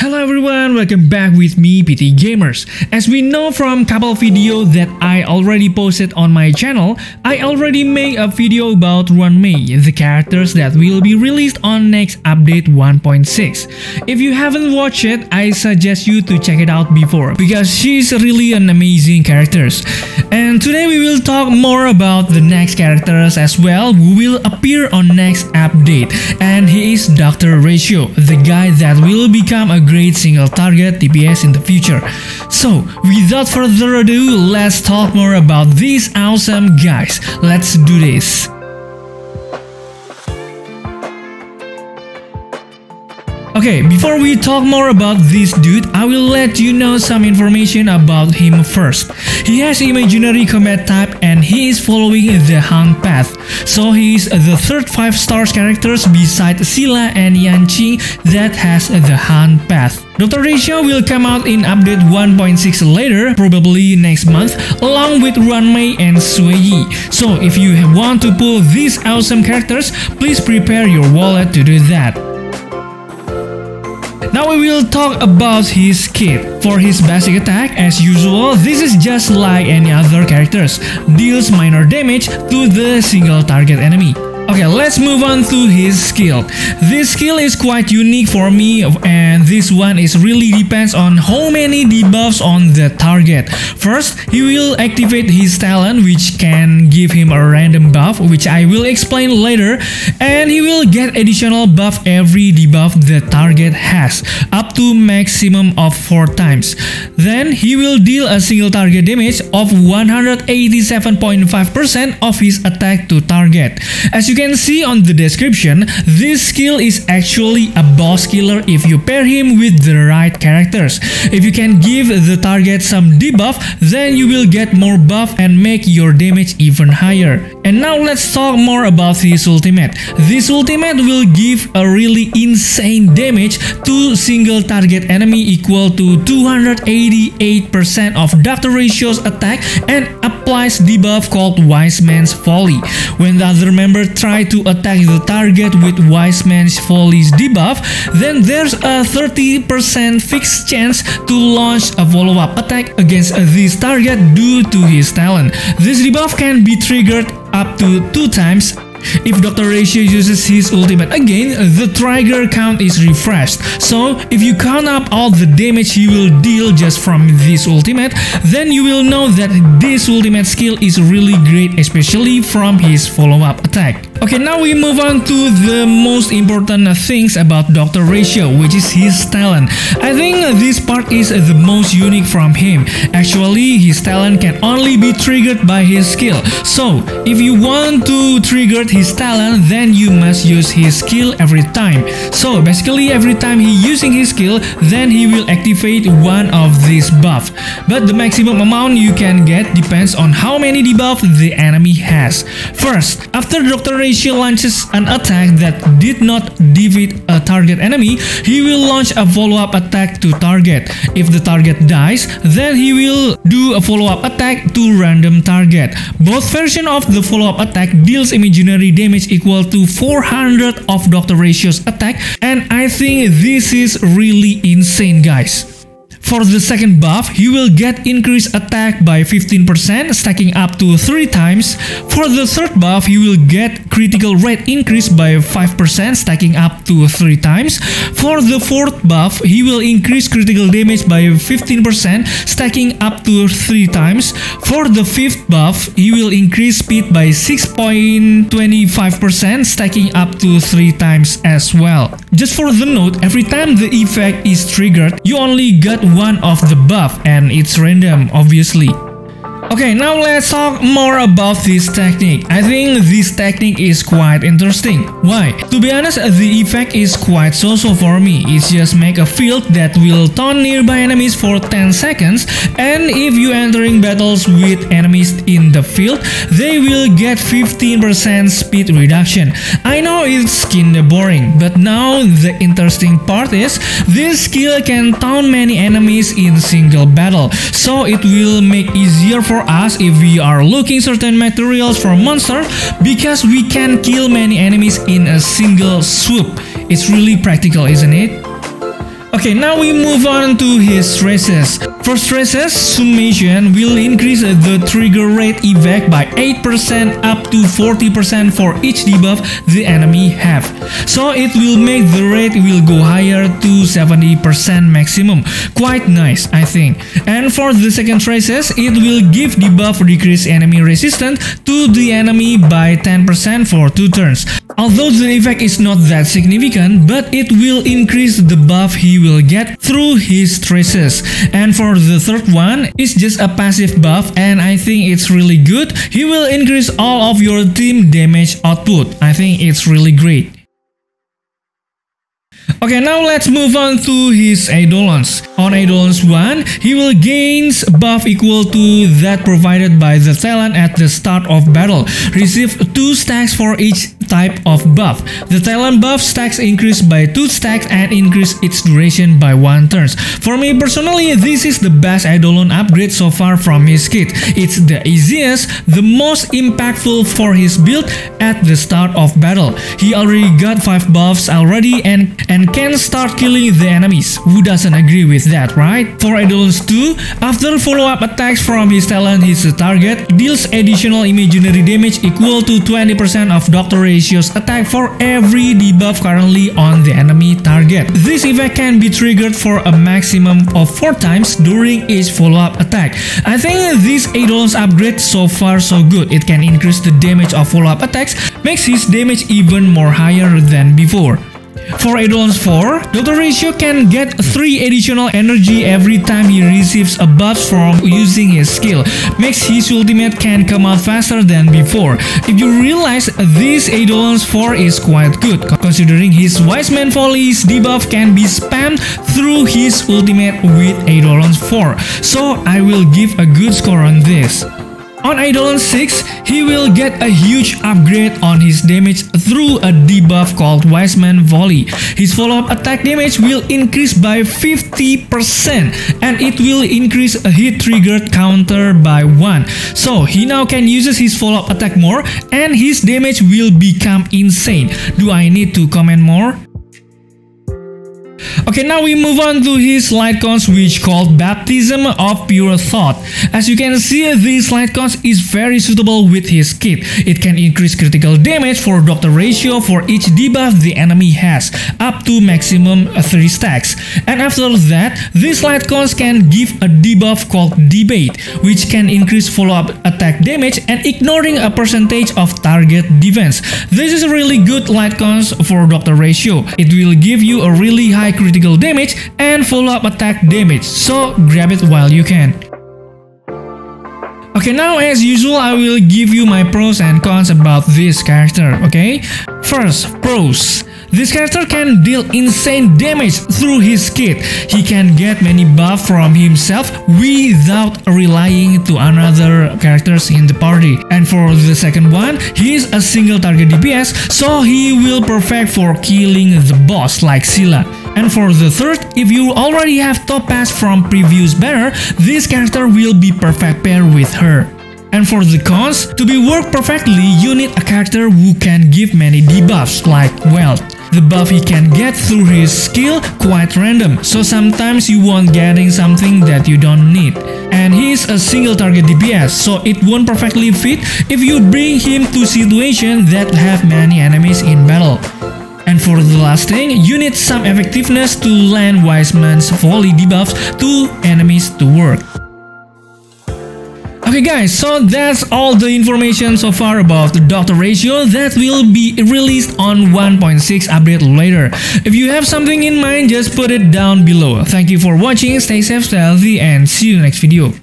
Hello everyone, welcome back with me PT Gamers. As we know from couple video that I already posted on my channel, I already made a video about Runmei, the characters that will be released on next update 1.6. If you haven't watched it, I suggest you to check it out before, because she's really an amazing character. And today we will talk more about the next characters as well who will appear on next update, and he is Dr. Ratio, the guy that will become a great single target DPS in the future. So without further ado, let's talk more about these awesome guys. Let's do this. Okay, before we talk more about this dude, I will let you know some information about him first. He has imaginary combat type and he is following the Hunt path. So he is the third 5-star characters beside Scylla and Yanqing that has the Hunt path. Dr. Ratio will come out in update 1.6 later, probably next month, along with Runmei and Suiyi. So if you want to pull these awesome characters, please prepare your wallet to do that. Now we will talk about his kit. For his basic attack, as usual, this is just like any other characters, deals minor damage to the single target enemy. Okay, let's move on to his skill. This skill is quite unique for me, and this one is really depends on how many debuffs on the target. First, he will activate his talent, which can give him a random buff, which I will explain later, and he will get additional buff every debuff the target has, up to maximum of 4 times. Then he will deal a single target damage of 187.5% of his attack to target. As you can see on the description, this skill is actually a boss killer if you pair him with the right characters. If you can give the target some debuff, then you will get more buff and make your damage even higher. And now let's talk more about his ultimate. This ultimate will give a really insane damage to single target enemy equal to 288% of Dr. Ratio's attack and applies debuff called Wise Man's Folly. When the other member try to attack the target with Wise Man's Folly's debuff, then there's a 30% fixed chance to launch a follow-up attack against this target due to his talent. This debuff can be triggered up to 2 times. If Dr. Ratio uses his ultimate again, the trigger count is refreshed. So if you count up all the damage he will deal just from this ultimate, then you will know that this ultimate skill is really great, especially from his follow-up attack. Okay, now we move on to the most important things about Dr. Ratio, which is his talent. I think this part is the most unique from him. Actually, his talent can only be triggered by his skill. So if you want to trigger his talent, then you must use his skill every time. So basically every time he using his skill, then he will activate one of these buff. But the maximum amount you can get depends on how many debuff the enemy has. First, after Dr. Ratio launches an attack that did not defeat a target enemy, he will launch a follow-up attack to target. If the target dies, then he will do a follow-up attack to random target. Both versions of the follow-up attack deals imaginary damage equal to 400 of Dr. Ratio's attack, and I think this is really insane, guys. For the second buff, he will get increased attack by 15%, stacking up to 3 times. For the third buff, he will get critical rate increase by 5%, stacking up to 3 times. For the fourth buff, he will increase critical damage by 15%, stacking up to 3 times. For the fifth buff, he will increase speed by 6.25%, stacking up to 3 times as well. Just for the note, every time the effect is triggered, you only get one of the buff, and it's random, obviously. Okay, now let's talk more about this technique. I think this technique is quite interesting. Why? To be honest, the effect is quite so-so for me. It's just make a field that will taunt nearby enemies for 10 seconds, and if you entering battles with enemies in the field, they will get 15% speed reduction. I know it's kinda boring, but now the interesting part is this skill can taunt many enemies in single battle, so it will make easier for us if we are looking certain materials for monster, because we can kill many enemies in a single swoop. It's really practical, isn't it? Okay, Okay, now we move on to his traces. For traces, summation will increase the trigger rate evac by 8% up to 40% for each debuff the enemy have. So it will make the rate will go higher to 70% maximum. Quite nice, I think. And for the second traces, it will give debuff decrease enemy resistance to the enemy by 10% for 2 turns. Although the effect is not that significant, but it will increase the buff he will get through his traces. And for the third one, it's just a passive buff and I think it's really good. He will increase all of your team damage output. I think it's really great. Okay, now let's move on to his Eidolons. On Eidolons 1, he will gain buff equal to that provided by the talent at the start of battle. Receive 2 stacks for each type of buff. The talent buff stacks increase by 2 stacks and increase its duration by 1 turn. For me personally, this is the best Eidolon upgrade so far from his kit. It's the easiest, the most impactful for his build at the start of battle. He already got 5 buffs already and can start killing the enemies. Who doesn't agree with that, right? For Eidolons 2, after follow-up attacks from his talent hits the target, deals additional imaginary damage equal to 20% of Doctor Ratio's attack for every debuff currently on the enemy target. This effect can be triggered for a maximum of 4 times during each follow-up attack. I think this Eidolons upgrade so far so good. It can increase the damage of follow-up attacks, makes his damage even more higher than before. For Eidolons 4, Dr. Ratio can get 3 additional energy every time he receives a buff from using his skill. Makes his ultimate can come out faster than before. If you realize this Eidolons 4 is quite good, considering his Wise Man Folly's debuff can be spammed through his ultimate with Eidolons 4. So I will give a good score on this. On Eidolons 6, he will get a huge upgrade on his damage through a debuff called Wise Man Volley. His follow-up attack damage will increase by 50% and it will increase a hit triggered counter by 1. So he now can use his follow-up attack more and his damage will become insane. Do I need to comment more? Okay, now we move on to his Lightcones, which called Baptism of Pure Thought. As you can see, this Lightcones is very suitable with his kit. It can increase critical damage for Doctor Ratio for each debuff the enemy has, up to maximum 3 stacks. And after that, this Lightcones can give a debuff called Debate, which can increase follow-up attack damage and ignoring a percentage of target defense. This is a really good Lightcones for Doctor Ratio. It will give you a really high critical damage and follow-up attack damage, so grab it while you can. Okay, now as usual I will give you my pros and cons about this character, okay? First, pros. This character can deal insane damage through his kit. He can get many buffs from himself without relying to another characters in the party. And for the second one, he is a single target DPS, so he will perfect for killing the boss like Scylla. And for the third, if you already have Topaz from previous banner, this character will be perfect pair with her. And for the cons, to be work perfectly, you need a character who can give many debuffs like Wealth. The buff he can get through his skill quite random, so sometimes you won't getting something that you don't need. And he's a single target DPS, so it won't perfectly fit if you bring him to situations that have many enemies in battle. And for the last thing, you need some effectiveness to land Wise Man's Volley debuffs to enemies to work. Okay guys, so that's all the information so far about the Doctor Ratio that will be released on 1.6 update later. If you have something in mind, just put it down below. Thank you for watching, stay safe, stay healthy, and see you in the next video.